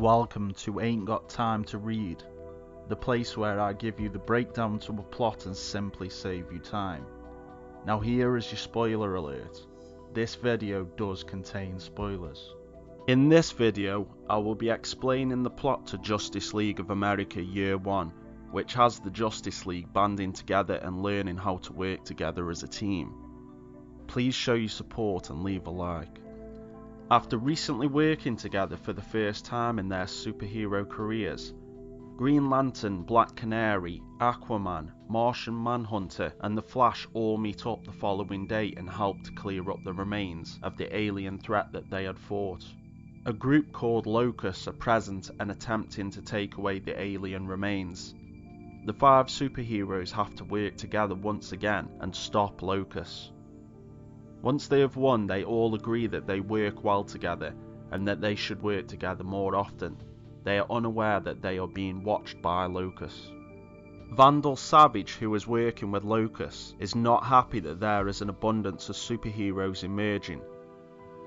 Welcome to Ain't Got Time to Read, the place where I give you the breakdown to a plot and simply save you time. Now here is your spoiler alert. This video does contain spoilers. In this video, I will be explaining the plot to Justice League of America Year 1, which has the Justice League banding together and learning how to work together as a team. Please show your support and leave a like. After recently working together for the first time in their superhero careers, Green Lantern, Black Canary, Aquaman, Martian Manhunter and the Flash all meet up the following day and help to clear up the remains of the alien threat that they had fought. A group called Locus are present and attempting to take away the alien remains. The 5 superheroes have to work together once again and stop Locus. Once they have won, they all agree that they work well together and that they should work together more often. They are unaware that they are being watched by Locus. Vandal Savage, who is working with Locus, is not happy that there is an abundance of superheroes emerging.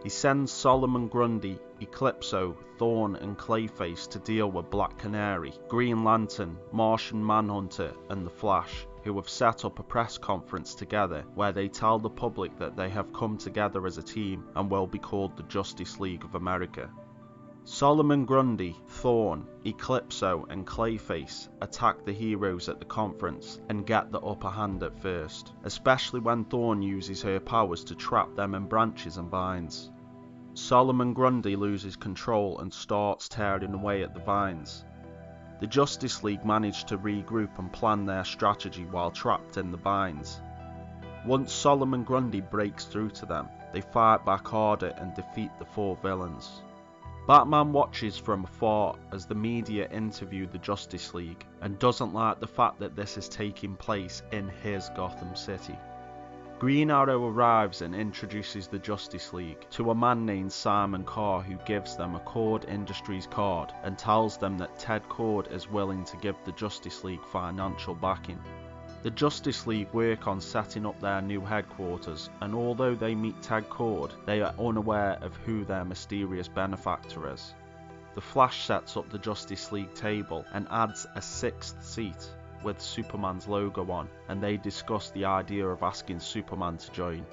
He sends Solomon Grundy, Eclipso, Thorn and Clayface to deal with Black Canary, Green Lantern, Martian Manhunter and the Flash, who have set up a press conference together where they tell the public that they have come together as a team and will be called the Justice League of America. Solomon Grundy, Thorn, Eclipso and Clayface attack the heroes at the conference and get the upper hand at first, especially when Thorn uses her powers to trap them in branches and vines. Solomon Grundy loses control and starts tearing away at the vines. The Justice League manage to regroup and plan their strategy while trapped in the vines. Once Solomon Grundy breaks through to them, they fight back harder and defeat the 4 villains. Batman watches from afar as the media interview the Justice League and doesn't like the fact that this is taking place in his Gotham City. Green Arrow arrives and introduces the Justice League to a man named Simon Carr, who gives them a Cord Industries card and tells them that Ted Cord is willing to give the Justice League financial backing. The Justice League work on setting up their new headquarters, and although they meet Ted Cord, they are unaware of who their mysterious benefactor is. The Flash sets up the Justice League table and adds a 6th seat with Superman's logo on, and they discuss the idea of asking Superman to join.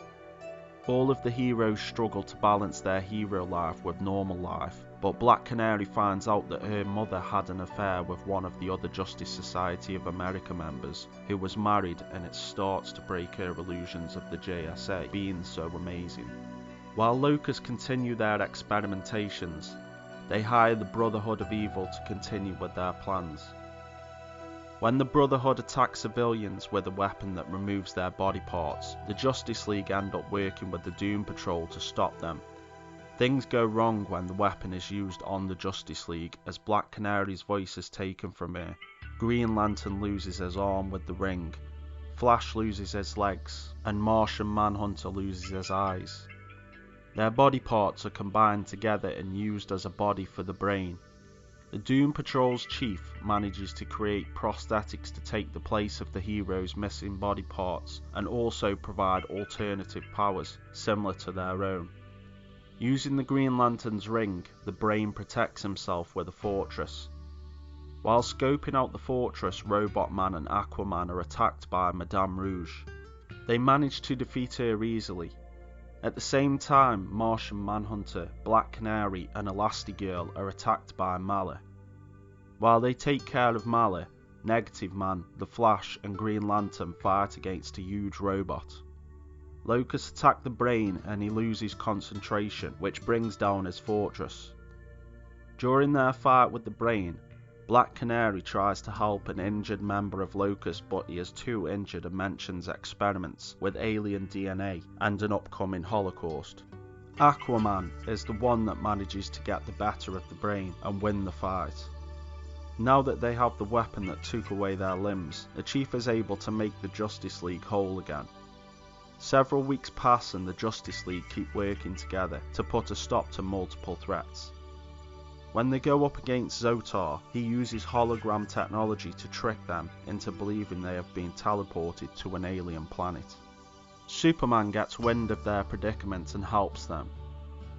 All of the heroes struggle to balance their hero life with normal life, but Black Canary finds out that her mother had an affair with one of the other Justice Society of America members, who was married, and it starts to break her illusions of the JSA being so amazing. While Locus continue their experimentations, they hire the Brotherhood of Evil to continue with their plans. When the Brotherhood attack civilians with a weapon that removes their body parts, the Justice League end up working with the Doom Patrol to stop them. Things go wrong when the weapon is used on the Justice League, as Black Canary's voice is taken from her, Green Lantern loses his arm with the ring, Flash loses his legs, and Martian Manhunter loses his eyes. Their body parts are combined together and used as a body for the brain. The Doom Patrol's chief manages to create prosthetics to take the place of the heroes' missing body parts and also provide alternative powers similar to their own. Using the Green Lantern's ring, the Brain protects himself with a fortress. While scoping out the fortress, Robot Man and Aquaman are attacked by Madame Rouge. They manage to defeat her easily. At the same time, Martian Manhunter, Black Canary and Elastigirl are attacked by Mala. While they take care of Mala, Negative Man, the Flash and Green Lantern fight against a huge robot. Locus attacks the Brain and he loses concentration, which brings down his fortress. During their fight with the Brain, Black Canary tries to help an injured member of Locus, but he is too injured and mentions experiments with alien DNA and an upcoming Holocaust. Aquaman is the one that manages to get the better of the Brain and win the fight. Now that they have the weapon that took away their limbs, the Chief is able to make the Justice League whole again. Several weeks pass and the Justice League keep working together to put a stop to multiple threats. When they go up against Zotar, he uses hologram technology to trick them into believing they have been teleported to an alien planet. Superman gets wind of their predicament and helps them.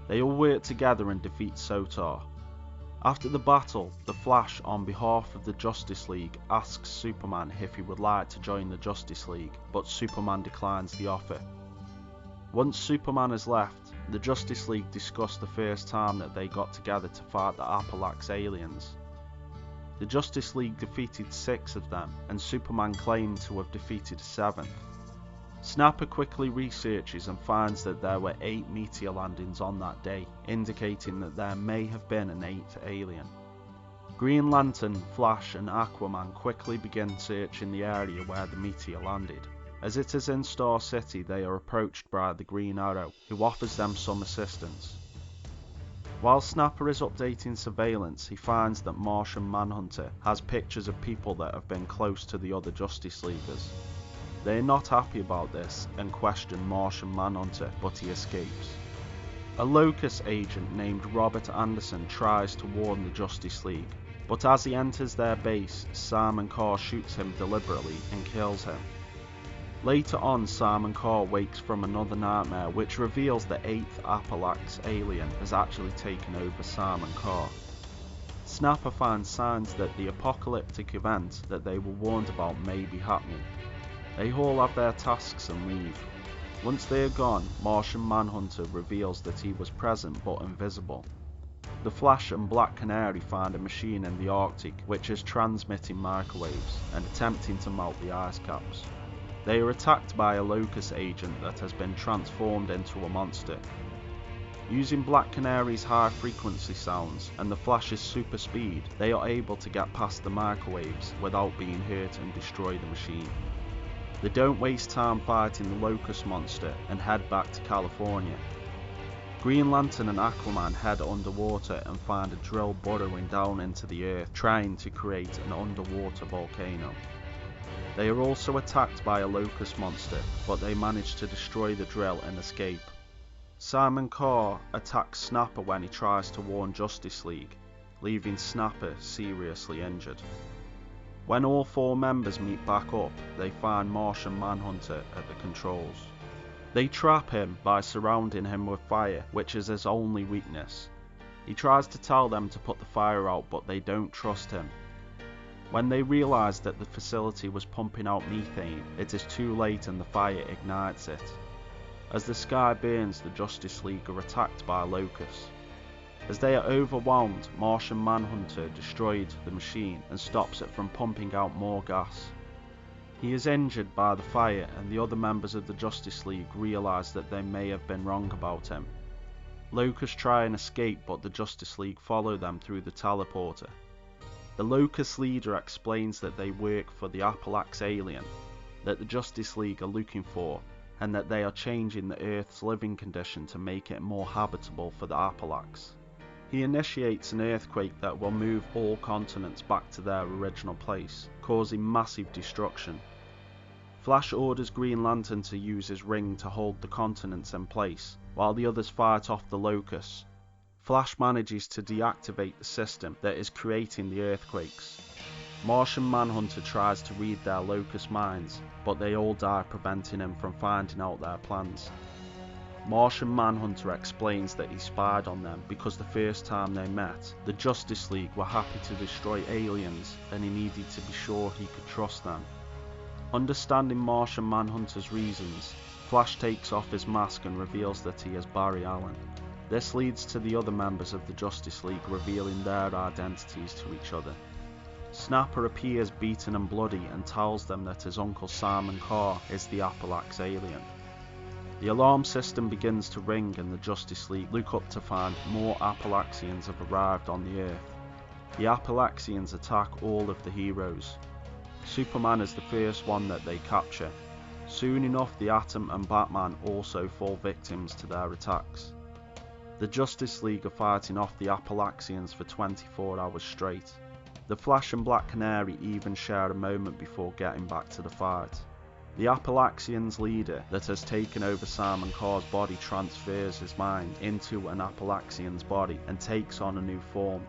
They all work together and defeat Zotar. After the battle, the Flash, on behalf of the Justice League, asks Superman if he would like to join the Justice League, but Superman declines the offer. Once Superman has left, the Justice League discuss the first time that they got together to fight the Appalax aliens. The Justice League defeated 6 of them, and Superman claimed to have defeated a 7th. Snapper quickly researches and finds that there were 8 meteor landings on that day, indicating that there may have been an 8th alien. Green Lantern, Flash and Aquaman quickly begin searching the area where the meteor landed. As it is in Star City, they are approached by the Green Arrow, who offers them some assistance. While Snapper is updating surveillance, he finds that Martian Manhunter has pictures of people that have been close to the other Justice Leaguers. They are not happy about this and question Martian Manhunter, but he escapes. A Locus agent named Robert Anderson tries to warn the Justice League, but as he enters their base, Simon Carr shoots him deliberately and kills him. Later on, Simon Carr wakes from another nightmare which reveals the 8th Appalax alien has actually taken over Simon Carr. Snapper finds signs that the apocalyptic event that they were warned about may be happening. They all have their tasks and leave. Once they are gone, Martian Manhunter reveals that he was present but invisible. The Flash and Black Canary find a machine in the Arctic which is transmitting microwaves and attempting to melt the ice caps. They are attacked by a Locus agent that has been transformed into a monster. Using Black Canary's high frequency sounds and the Flash's super speed, they are able to get past the microwaves without being hurt and destroy the machine. They don't waste time fighting the Locus monster and head back to California. Green Lantern and Aquaman head underwater and find a drill burrowing down into the earth, trying to create an underwater volcano. They are also attacked by a Locus monster, but they manage to destroy the drill and escape. Simon Carr attacks Snapper when he tries to warn Justice League, leaving Snapper seriously injured. When all 4 members meet back up, they find Martian Manhunter at the controls. They trap him by surrounding him with fire, which is his only weakness. He tries to tell them to put the fire out, but they don't trust him. When they realise that the facility was pumping out methane, it is too late and the fire ignites it. As the sky burns, the Justice League are attacked by Locus. As they are overwhelmed, Martian Manhunter destroyed the machine and stops it from pumping out more gas. He is injured by the fire, and the other members of the Justice League realise that they may have been wrong about him. Locus try and escape, but the Justice League follow them through the teleporter. The Locus leader explains that they work for the Appalax alien that the Justice League are looking for, and that they are changing the Earth's living condition to make it more habitable for the Appalax. He initiates an earthquake that will move all continents back to their original place, causing massive destruction. Flash orders Green Lantern to use his ring to hold the continents in place, while the others fight off the Locus. Flash manages to deactivate the system that is creating the earthquakes. Martian Manhunter tries to read their Locus minds, but they all die, preventing him from finding out their plans. Martian Manhunter explains that he spied on them because the first time they met, the Justice League were happy to destroy aliens and he needed to be sure he could trust them. Understanding Martian Manhunter's reasons, Flash takes off his mask and reveals that he is Barry Allen. This leads to the other members of the Justice League revealing their identities to each other. Snapper appears beaten and bloody and tells them that his uncle Simon Carr is the Appalax alien. The alarm system begins to ring and the Justice League look up to find more Appalaxians have arrived on the Earth. The Appalaxians attack all of the heroes. Superman is the first one that they capture. Soon enough, the Atom and Batman also fall victims to their attacks. The Justice League are fighting off the Appalaxians for 24 hours straight. The Flash and Black Canary even share a moment before getting back to the fight. The Appalaxians' leader that has taken over Simon Carr's body transfers his mind into an Appalaxian's body and takes on a new form.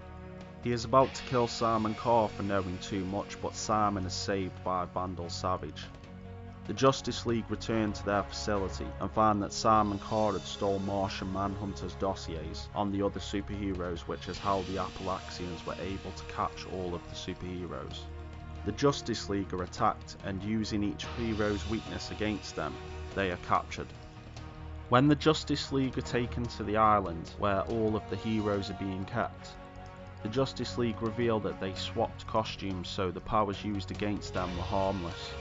He is about to kill Simon Carr for knowing too much, but Simon is saved by Vandal Savage. The Justice League return to their facility and find that Simon Carr had stole Martian Manhunter's dossiers on the other superheroes, which is how the Appalaxians were able to catch all of the superheroes. The Justice League are attacked, and using each hero's weakness against them, they are captured. When the Justice League are taken to the island where all of the heroes are being kept, the Justice League reveal that they swapped costumes so the powers used against them were harmless.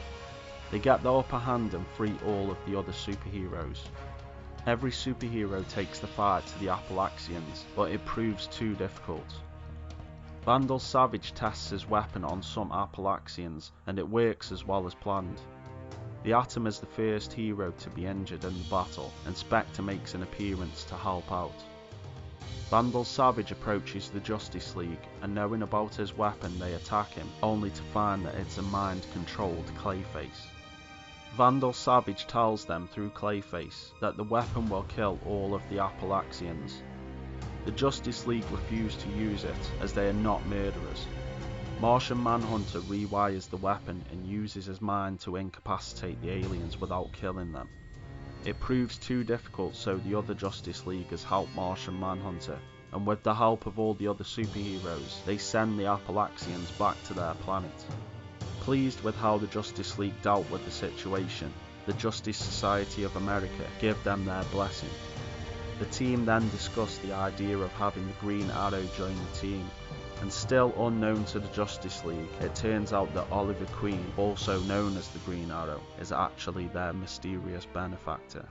They get the upper hand and free all of the other superheroes. Every superhero takes the fight to the Appalaxians, but it proves too difficult. Vandal Savage tests his weapon on some Appalaxians, and it works as well as planned. The Atom is the first hero to be injured in the battle, and Spectre makes an appearance to help out. Vandal Savage approaches the Justice League, and knowing about his weapon they attack him, only to find that it's a mind-controlled Clayface. Vandal Savage tells them through Clayface that the weapon will kill all of the Appalaxians. The Justice League refuse to use it as they are not murderers. Martian Manhunter rewires the weapon and uses his mind to incapacitate the aliens without killing them. It proves too difficult, so the other Justice Leaguers help Martian Manhunter, and with the help of all the other superheroes, they send the Appalaxians back to their planet. Pleased with how the Justice League dealt with the situation, the Justice Society of America give them their blessing. The team then discussed the idea of having the Green Arrow join the team, and still unknown to the Justice League, it turns out that Oliver Queen, also known as the Green Arrow, is actually their mysterious benefactor.